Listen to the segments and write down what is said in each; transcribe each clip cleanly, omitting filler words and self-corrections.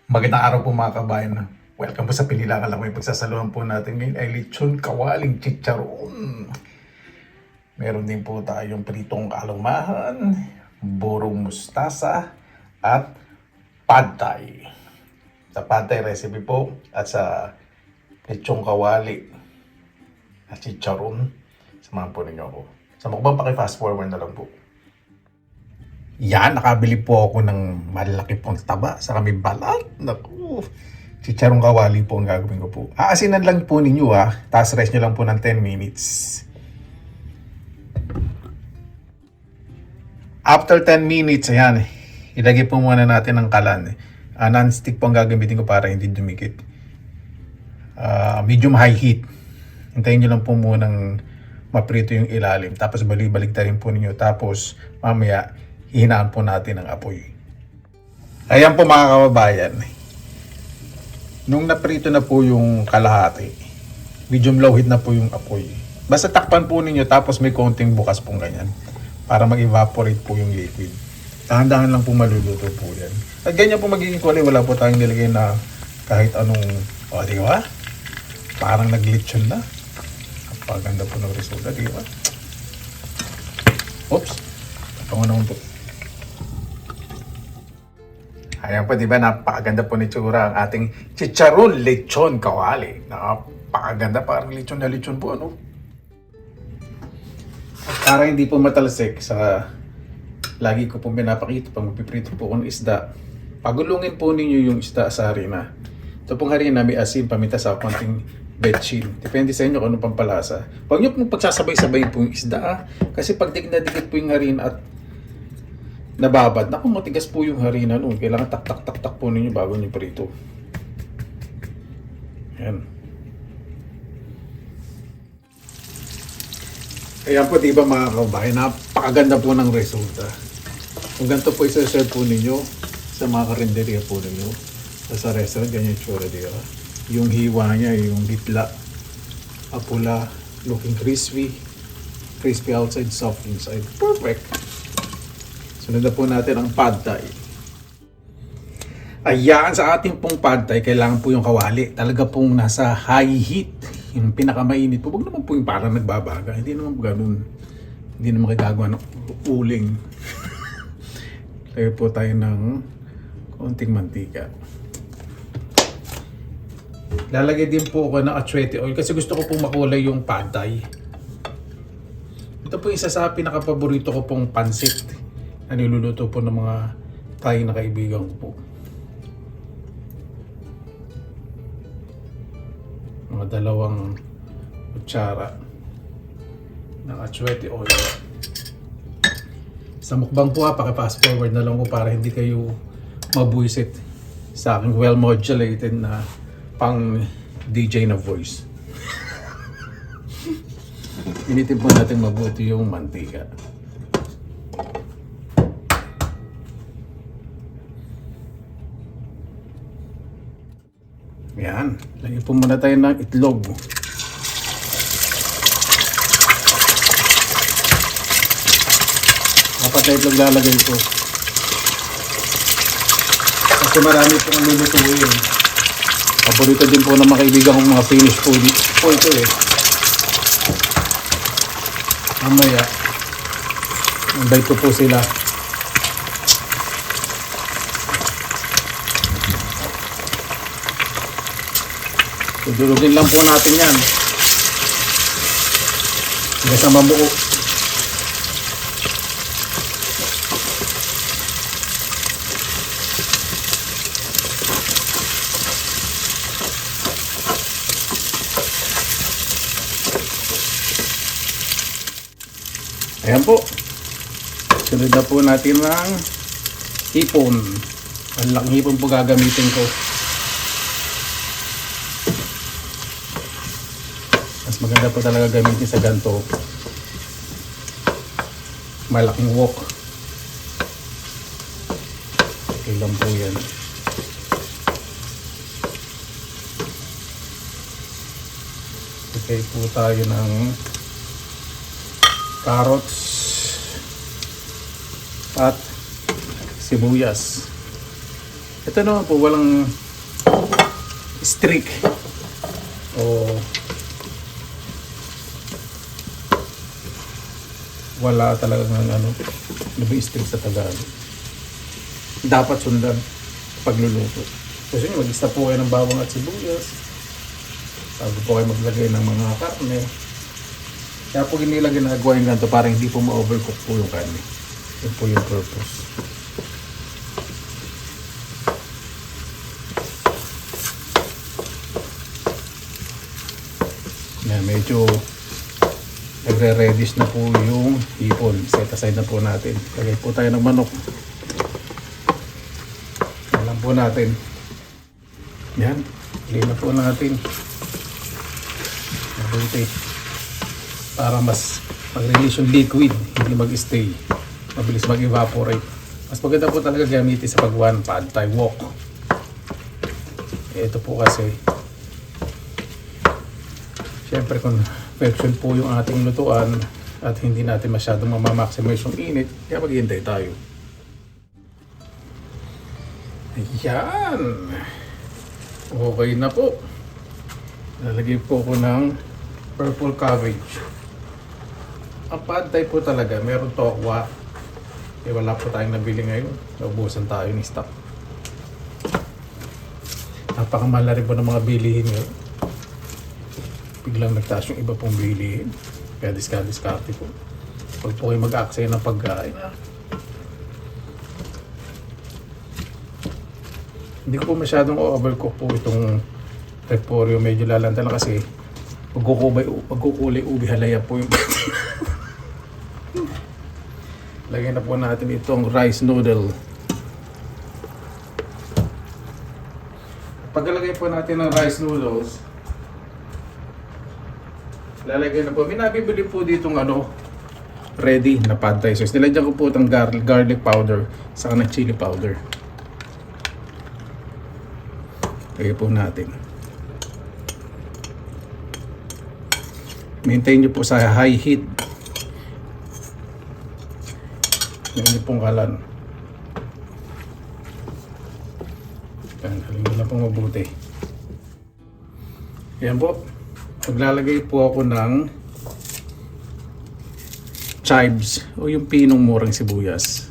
Magandang araw po mga kabayan. Welcome po sa Pinilang Alam. May pagsasaluhan po natin ngayon ay lechon kawaling chicharon. Meron din po tayong pritong alumahan, burong mustasa, at pad thai. Sa pad thai recipe po at sa lechon kawali at chicharon, samahan po ninyo ako. Sa mukbang paki-fast forward na lang po. Yan, nakabili po ako ng malaki pong taba sa kami balat. Naku, chicharong kawali po ang gagawin ko po. Aasinan lang po ninyo tapos rest nyo lang po ng 10 minutes. After 10 minutes, ayan, ilagay po muna natin ang kalan. Non-stick po ang gagamitin ko para hindi dumikit. Medium high heat. Hintayin nyo lang po munang maprito yung ilalim. Tapos balik-balik rin po ninyo. Tapos mamaya, hihinaan po natin ang apoy. Ayan po mga kababayan. Nung naprito na po yung kalahati, medium low heat na po yung apoy. Basta takpan po ninyo tapos may konting bukas pong ganyan para mag-evaporate po yung liquid. Dahan-dahan lang po maluluto po yan. At ganyan po magiging kulay. Wala po tayong nilagay na kahit anong, di ba? Parang nag-lechon na. Kapaganda po ng resulta, di ba? Oops. Tapango naman po. Ayan po, di ba? Napakaganda po ni tsura ang ating chicharon lechon kawali. Napakaganda, parang lechon na lechon po, ano? Para hindi po matalsik sa lagi ko po pinapakita pag magpiprito po ng isda. Pagulungin po ninyo yung isda sa harina. Ito pong harina may asin, paminta sa konting betchin. Depende sa inyo kung anong pampalasa. Huwag nyo pong pagsasabay-sabay po yung isda kasi pag dikit na dikit po yung harina at nababad. Naku, matigas po yung harina noon. Kailangan tak-tak-tak-tak po ninyo bago nyo prito. Ayan. Ayan po, diba mga kababayan, napakaganda po ng resulta. Kung ganito po isa-serve po ninyo sa mga karinderya po ninyo, sa restaurant, ganyan yung tsura, diba? Yung hiwa niya, yung gitla, apula, looking crispy, crispy outside, soft inside. Perfect! Sunod na po natin ang pad thai. Ayan, sa ating pong pad thai, kailangan po yung kawali. Talaga pong nasa high heat. Yung pinakamainit po. Huwag naman po yung parang nagbabaga. Hindi naman po ganun. Hindi naman kayo gagawa ng uling. Lagay po tayo ng konting mantika. Lalagay din po ako ng achuete oil kasi gusto ko pong makulay yung pad thai. Ito po isa sa pinakapaborito ko pong pansit na niluluto po ng mga Thai na kaibigan ko po. Mga 2 kutsara ng achuete oil. Sa mukbang po paki-fast forward na lang po para hindi kayo mabuisit sa aking well-modulated na pang DJ na voice. Initin po natin mabuti yung mantika. Yan. Lagyan po muna tayo ng itlog. Apat na itlog lalagay ko. Kasi marami pong lulutuin. Paborito din po ng mga kaibigan kong mga Finnish food po ito eh. Mamaya, invite ko po sila. Dudurugin lang po natin yan. Hanggang sa mabuo. Ayan po. Sunod na po natin ng hipon. Ang laking hipon po gagamitin ko. Maganda po talaga gamitin sa ganito. Malaking wok. Okay lang po yan. Okay po tayo ng carrots at sibuyas. Ito naman po, walang streak o wala talagang ano ba streak sa Tagalog. Dapat sundan pagluluto. Kasi nyo, mag-stop po kayo ng bawang at sibuyas. Bago po kayo maglagay ng mga karne. Kaya po ginilagay na gawin ganito para hindi po ma-overcook po yung karne. Yun po yung purpose. Yan, medyo nagre-reddish na po yung hipon. Set aside na po natin. Lagay po tayo ng manok. Alam po natin. Yan. Lagay na po natin. Mabuti. Para mas mag-release yung liquid. Hindi mag-stay. Mabilis mag-evaporate. Mas maganda po talaga gamitin sa pag-one pad thai wok. Ito po kasi siyempre kung perfection po yung ating lutuan at hindi natin masyadong mamamaximize yung init, kaya maghihintay tayo. Ayan. Okay na po. Lalagay po ko ng purple cabbage. Ang pad thai po talaga, meron tokwa. Eh wala po tayong nabili ngayon. Naubusan tayo ni stock. Napakamahal na rin po ng mga bilihin ngayon. Biglang nagtaas yung iba pong bilihin. Kaya diskarte po. Pag po kayo mag-aksaya ng pagkain. Hindi ko po masyadong overcook po itong repolyo. Medyo lalanta lang kasi magkukulay ubi halaya po yung lagyan na po natin itong rice noodle. Pagkalagay po natin ng rice noodles, lalagay na po. May nabibili po ditong ready na pad thai sauce. Nilagyan ko po itong garlic powder saka ng chili powder. Lagay po natin. Maintain nyo po sa high heat. Yan pong kalan. Halingin na pong mabuti. Yan po. Maglalagay po ako ng chives o yung pinong murang sibuyas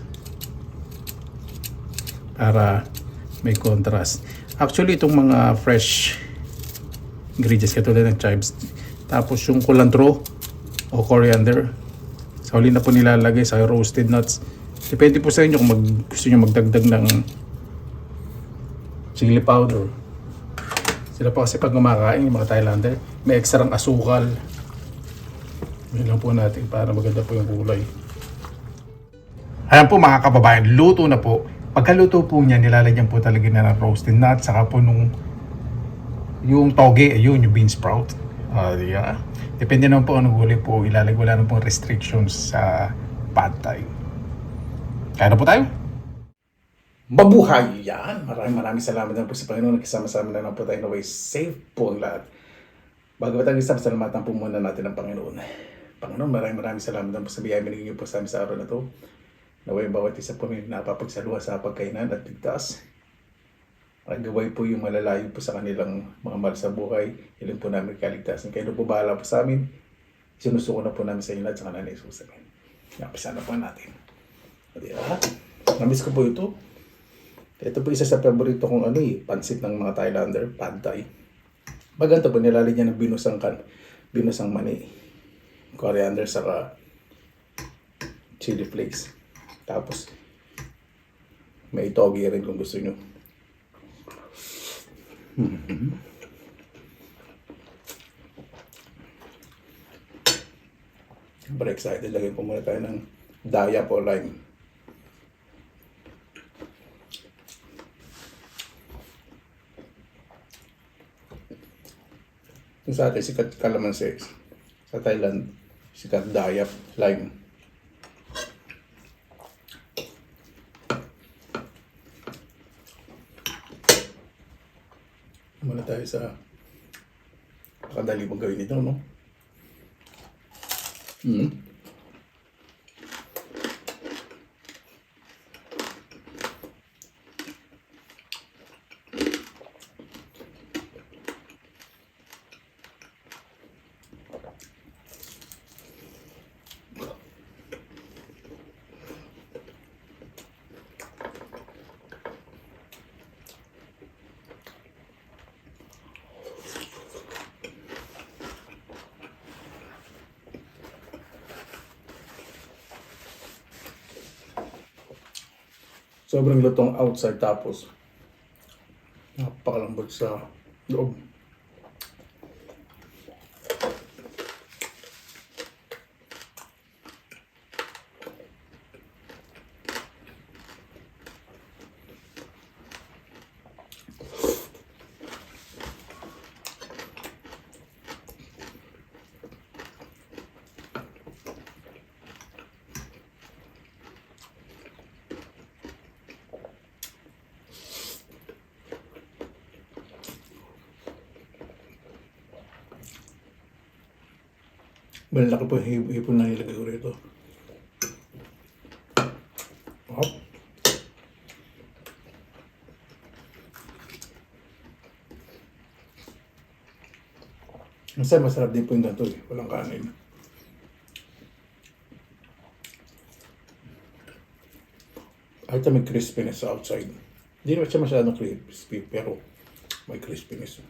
para may contrast. Actually itong mga fresh ingredients katulad ng chives, tapos yung kulantro o coriander sa huli na po nilalagay sa roasted nuts. Depende po sa inyo kung gusto nyo magdagdag ng chili powder. Sila po kasi pag kumakain, yung mga Thailander, may ekstrang asukal. Yun lang po natin para maganda po yung kulay. Ayan po mga kababayan, luto na po. Pagkaluto po niya, nilalagyan po talaga na ng roasted nuts, saka po yung toge, yung bean sprout. Yeah. Depende naman po anong gulay po ilalagay. Wala naman pong restrictions sa pad thai. Kaya na po tayo. Mabuhay yan! Maraming salamat na po sa Panginoon. Nakisama-sama na lang po tayo na way safe po ang lahat. Bago ba tayo salamatan po muna natin ang Panginoon. Panginoon, maraming salamat na po sa biyaya minigay po sa amin sa araw na to. Naway bawat isa po may napapagsaluha sa pagkainan at ligtas. At gaway po yung malalayo po sa kanilang mga mahal sa buhay. Ilan po namin kaligtasan. Kayo po bahala po sa amin. Sinusuko na po namin sa inyo lahat sa kanan ni Jesus. Napisa na po natin. Namiss ko po ito. Ito po isa sa paborito kong pansit ng mga Thailander, pad thai. Maganda po nilalagyan ng binusang mani, coriander saka chili flakes. Tapos may togi rin kung gusto nyo. Super excited. Lagyan po muna tayo ng daya po lime. Yung sa atin, sikat kalamansi. Sa Thailand, sikat dayap, lime. Muna tayo sa pakadali mong gawin ito, no? Sobrang lutong outside tapos napakalambot sa loob. Malaki po yung hipon na nilagay ko rito. Hop. Masarap din po yung ganito eh. Walang kanin. Kahit may crispiness sa outside. Hindi naman siya masyadong crispy, pero may crispiness.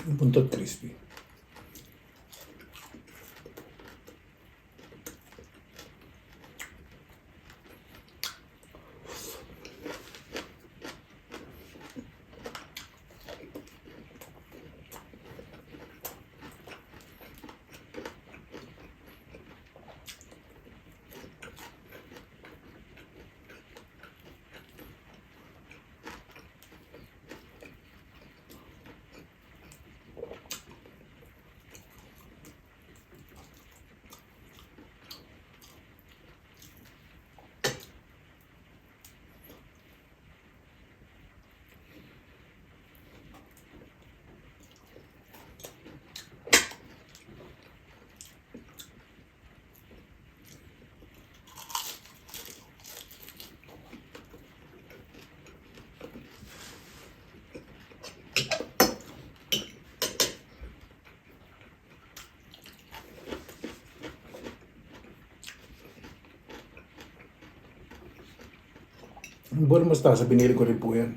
Yung buntot crispy. Yung buwan mustasa, binili ko rin po yan.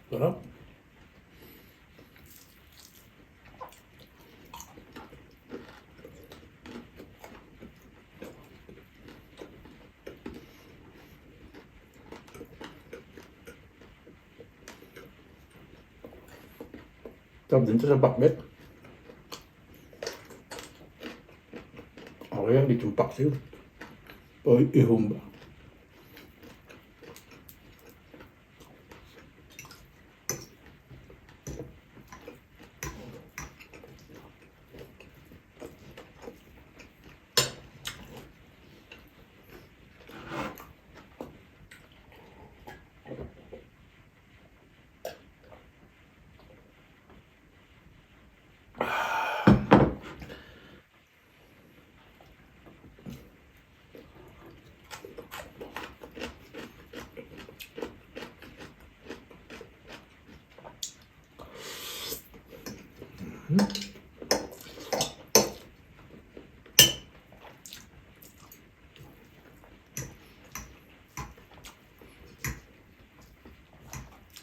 Sarap. Sarap din sa bakbet. Okay, yan, dito yung paksiw. O ihumba.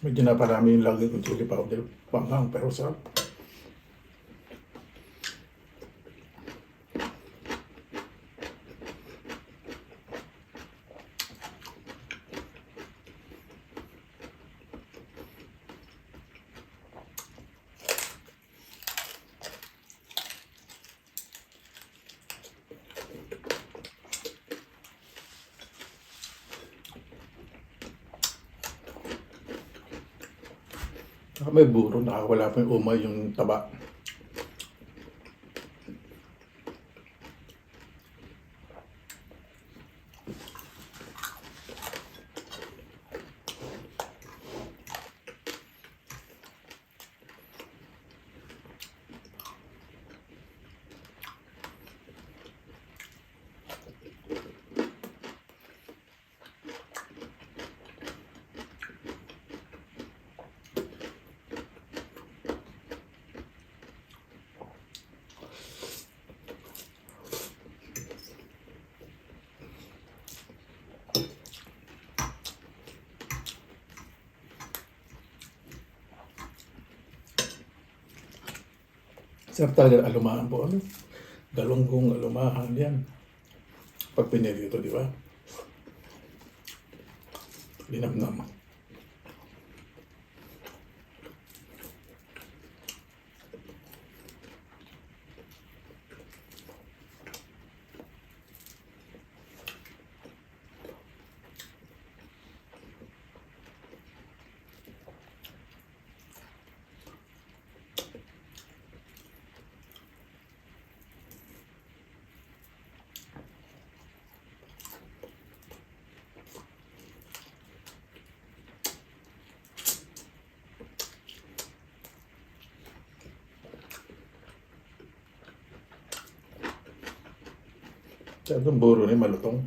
Medyo naparami yung lagi kong chili powder. Panghang, pero sarap. May buro, nakawala pa yung umay, yung taba. Sarap talaga ng alumahan po. Ano? Galunggong alumahan yan. Pag pinirito, di ba? Linamnam. Sa itong buro ni malutong.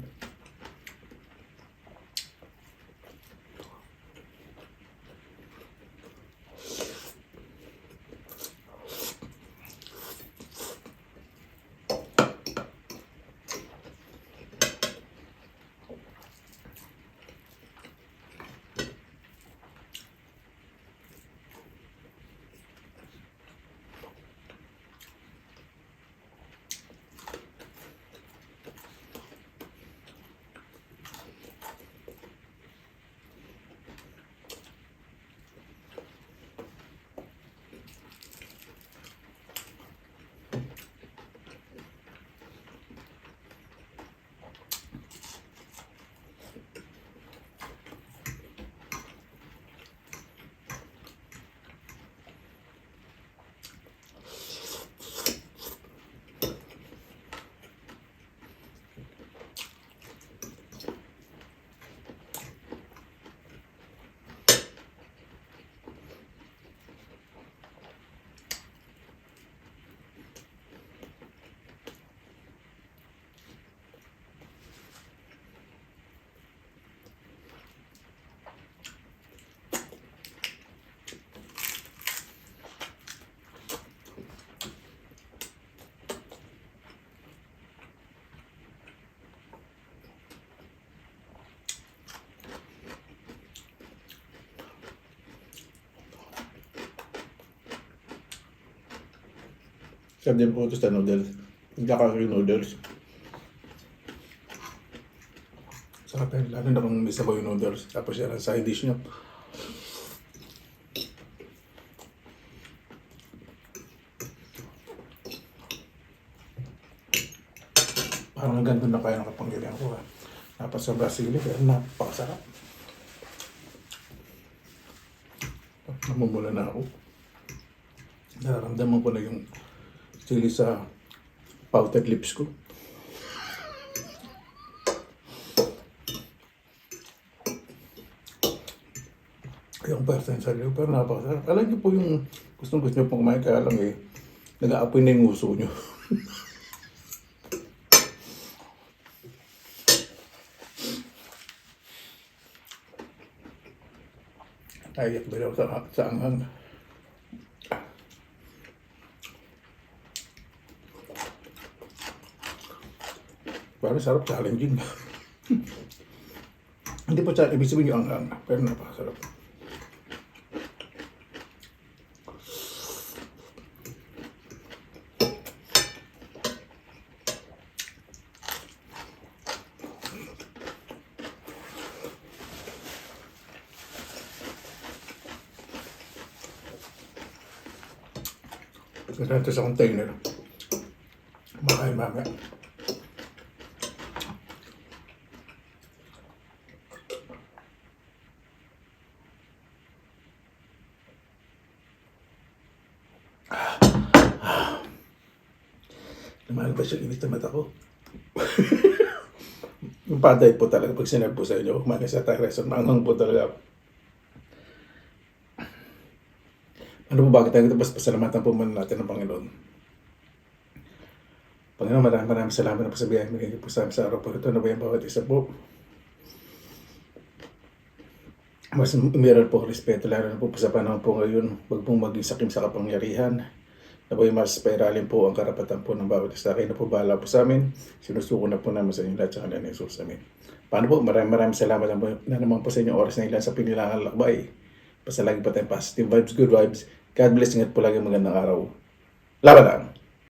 Sarap din po ito sa noodles. Nagkakaki noodles. Sarap yan. Lalo na kung may sabaw yung noodles. Tapos yan ang side dish niya. Parang ganito na kaya nakapangyarihan ko. Dapat sa Brazil, pero napakasarap. Namumula na ako. Nararamdaman ko na yung sili sa pouted lips ko. Yung person sa liyo, pero napakasarap. Alam niyo po yung gusto niyo pong kumain, kaya lang nag-aapoy na yung uso niyo. Ayak ba daw sa anghang. Parang sarap, challenging. Hindi po ibig sabihin yung anghang, pero napakasarap. Pagkakaroon ito sa container. Makain mamaya. Lumalabas yung init na mata ko. Yung paday po talaga pag sinabi po sa inyo, kumain sa Thai restaurant, manghang po talaga. Ano po, bakit tayo mas pasalamatan po muna natin ng Panginoon? Panginoon, maraming salamat na po sa biyaya. Minigay po sa amin sa araw po ito na ba yung bawat isa po. Mas meron po respeto, lalo na po sa panahon po ngayon. Huwag pong maging sakim sa kapangyarihan. Na po yung mas pairalin po ang karapatan po ng bawat isa. Kayo na po bahala po sa amin. Sinusuko na po namin sa inyo lahat sa kanila ng Jesus. Amen. Paano po? Maraming salamat na naman po sa inyong oras na ilan sa pinilangan lakbay. Basta lagi pa tayong positive vibes, good vibes. God bless, ingat po lagi, magandang araw. Laban lang.